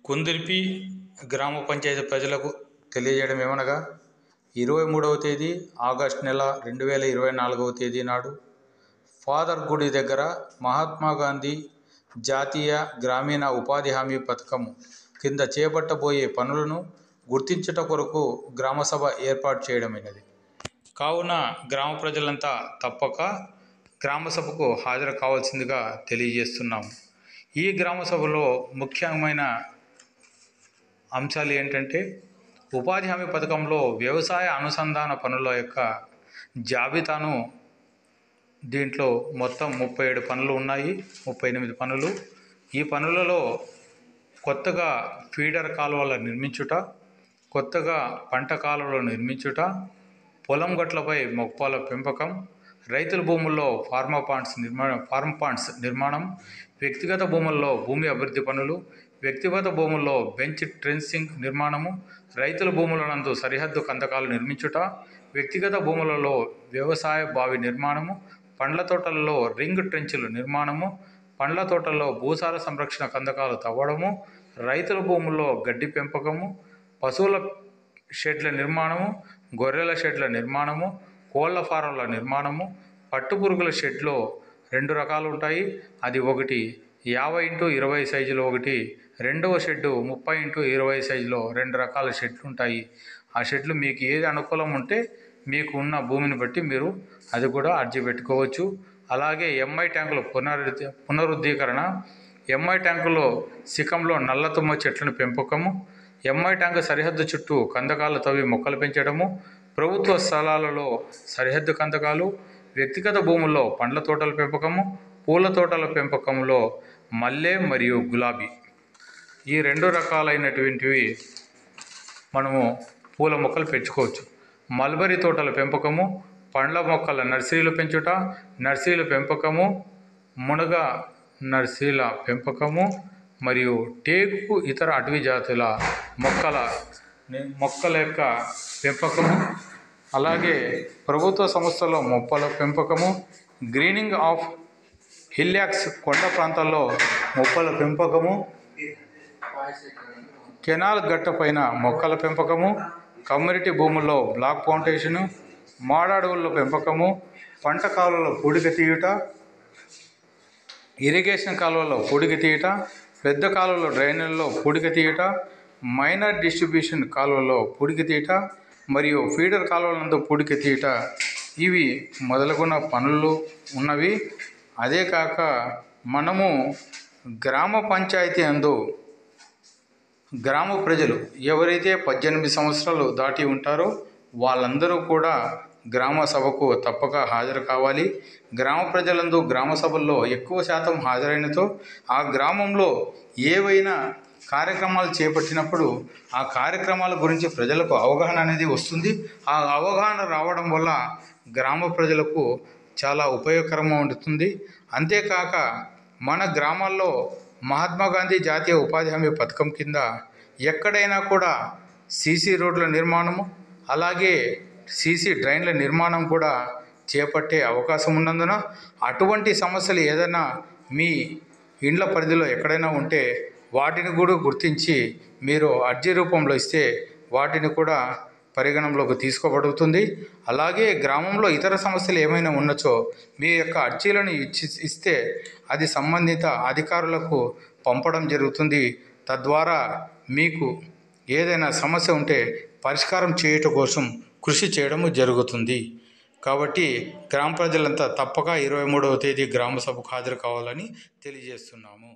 కుందిర్పి గ్రామ పంచాయతీ ప్రజలకు తెలియజేయడం ఏమనగా 23వ తేదీ ఆగస్టు నెల 2024వ తేదీ నాడు ఫాదర్ గుడి దగ్గర మహాత్మా గాంధీ జాతీయ గ్రామీణ ఉపాధి హామీ పథకం కింద చేపట్టబోయే పనులను గుర్తించుట కొరకు గ్రామసభ ఏర్పాటు చేయడమైనది. కావున గ్రామ ప్రజలంతా తప్పక గ్రామసభకు హాజరు కావాల్సిందిగా తెలియజేస్తున్నాము. ఈ గ్రామసభలో ముఖ్యమైన అంశాలు ఏంటంటే, ఉపాధి హామీ పథకంలో వ్యవసాయ అనుసంధాన పనుల యొక్క జాబితాను, దీంట్లో మొత్తం 37 పనులు ఉన్నాయి, 38 పనులు. ఈ పనులలో కొత్తగా ఫీడర్ కాలువల నిర్మించుట, కొత్తగా పంట కాలువలు నిర్మించుట, పొలం గట్లపై మొక్కల పెంపకం, రైతుల భూముల్లో ఫార్మ్ పాండ్స్ నిర్మాణం, వ్యక్తిగత భూముల్లో భూమి అభివృద్ధి పనులు, వ్యక్తిగత భూముల్లో బెంచ్ ట్రెన్సింగ్ నిర్మాణము, రైతుల భూములనందు సరిహద్దు కందకాలు నిర్మించుట, వ్యక్తిగత భూములలో వ్యవసాయ బావి నిర్మాణము, పండ్ల తోటలలో రింగ్ ట్రెంచులు నిర్మాణము, పండ్ల తోటల్లో భూసార సంరక్షణ కందకాలు తవ్వడము, రైతుల భూముల్లో గడ్డి పెంపకము, పశువుల షెడ్ల నిర్మాణము, గొర్రెల షెడ్ల నిర్మాణము, కోళ్ల ఫారంల నిర్మాణము, పట్టుపురుగుల షెడ్లో 2 రకాలు ఉంటాయి. అది ఒకటి 50x20 సైజులో ఒకటి, రెండవ షెడ్డు 30x20 సైజులో 2 రకాల షెడ్లు ఉంటాయి. ఆ షెడ్లు మీకు ఏది అనుకూలం ఉంటే మీకు ఉన్న భూమిని బట్టి మీరు అది కూడా అర్జీ పెట్టుకోవచ్చు. అలాగే ఎంఐ ట్యాంకుల పునరుద్ధీకరణ, ఎంఐ ట్యాంకులో శిఖంలో నల్లతుమ్మ చెట్లను పెంపకము, ఎంఐ ట్యాంకు సరిహద్దు చుట్టూ కందకాలు తవ్వి మొక్కలు పెంచడము, ప్రభుత్వ స్థలాలలో సరిహద్దు కందకాలు, వ్యక్తిగత భూముల్లో పండ్ల తోటల పెంపకము, పూల తోటల పెంపకంలో మల్లె మరియు గులాబీ, ఈ 2 రకాలైనటువంటివి మనము పూల మొక్కలు పెంచుకోవచ్చు. మల్బరీ తోటల పెంపకము, పండ్ల మొక్కల నర్సరీలు పెంచుట, నర్సరీల పెంపకము, మునగ నర్సరీల పెంపకము మరియు టేకు ఇతర అటవీ జాతుల మొక్కల యొక్క పెంపకము, అలాగే ప్రభుత్వ సంస్థల్లో మొక్కల పెంపకము, గ్రీనింగ్ ఆఫ్ హిల్లాక్స్ కొండ ప్రాంతాల్లో మొక్కల పెంపకము, కెనాల్ గట్ట పైన మొక్కల పెంపకము, కమ్యూనిటీ భూముల్లో బ్లాక్ ఫౌండేషను, మాడాడవుల్లో పెంపకము, పంట కాలువలో పూడిక తీయుట, ఇరిగేషన్ కాలువలో పూడిక తీయుట, పెద్ద కాలువలో డ్రైనేజీల్లో పూడిక తీయుట, మైనర్ డిస్ట్రిబ్యూషన్ కాలువలో పూడిక తీయుట మరియు ఫీడర్ కాలువలందు పూడిక తీయుట, ఇవి మొదలగున పనులు ఉన్నవి. అదే కాక మనము గ్రామ పంచాయతీ అందు గ్రామ ప్రజలు ఎవరైతే 18 సంవత్సరాలు దాటి ఉంటారో వాళ్ళందరూ కూడా గ్రామ సభకు తప్పక హాజరు కావాలి. గ్రామ ప్రజలందు గ్రామ సభల్లో ఎక్కువ శాతం హాజరైనతో ఆ గ్రామంలో ఏవైనా కార్యక్రమాలు చేపట్టినప్పుడు ఆ కార్యక్రమాల గురించి ప్రజలకు అవగాహన అనేది వస్తుంది. ఆ అవగాహన రావడం వల్ల గ్రామ ప్రజలకు చాలా ఉపయోగకరంగా ఉంటుంది. అంతేకాక మన గ్రామాల్లో మహాత్మా గాంధీ జాతీయ ఉపాధి హామీ పథకం కింద ఎక్కడైనా కూడా సీసీ రోడ్ల నిర్మాణము, అలాగే సీసీ డ్రైన్ల నిర్మాణం కూడా చేపట్టే అవకాశం ఉన్నందున అటువంటి సమస్యలు ఏదైనా మీ ఇండ్ల పరిధిలో ఎక్కడైనా ఉంటే వాటిని కూడా గుర్తించి మీరు అర్జీ రూపంలో ఇస్తే వాటిని కూడా పరిగణనలోకి తీసుకోబడుతుంది. అలాగే గ్రామంలో ఇతర సమస్యలు ఏమైనా ఉన్నచో మీ యొక్క అర్జీలను ఇస్తే అది సంబంధిత అధికారులకు పంపడం జరుగుతుంది. తద్వారా మీకు ఏదైనా సమస్య ఉంటే పరిష్కారం చేయటం కోసం కృషి చేయడం జరుగుతుంది. కాబట్టి గ్రామ ప్రజలంతా తప్పక 23వ తేదీ గ్రామ సభకు హాజరు కావాలని తెలియజేస్తున్నాము.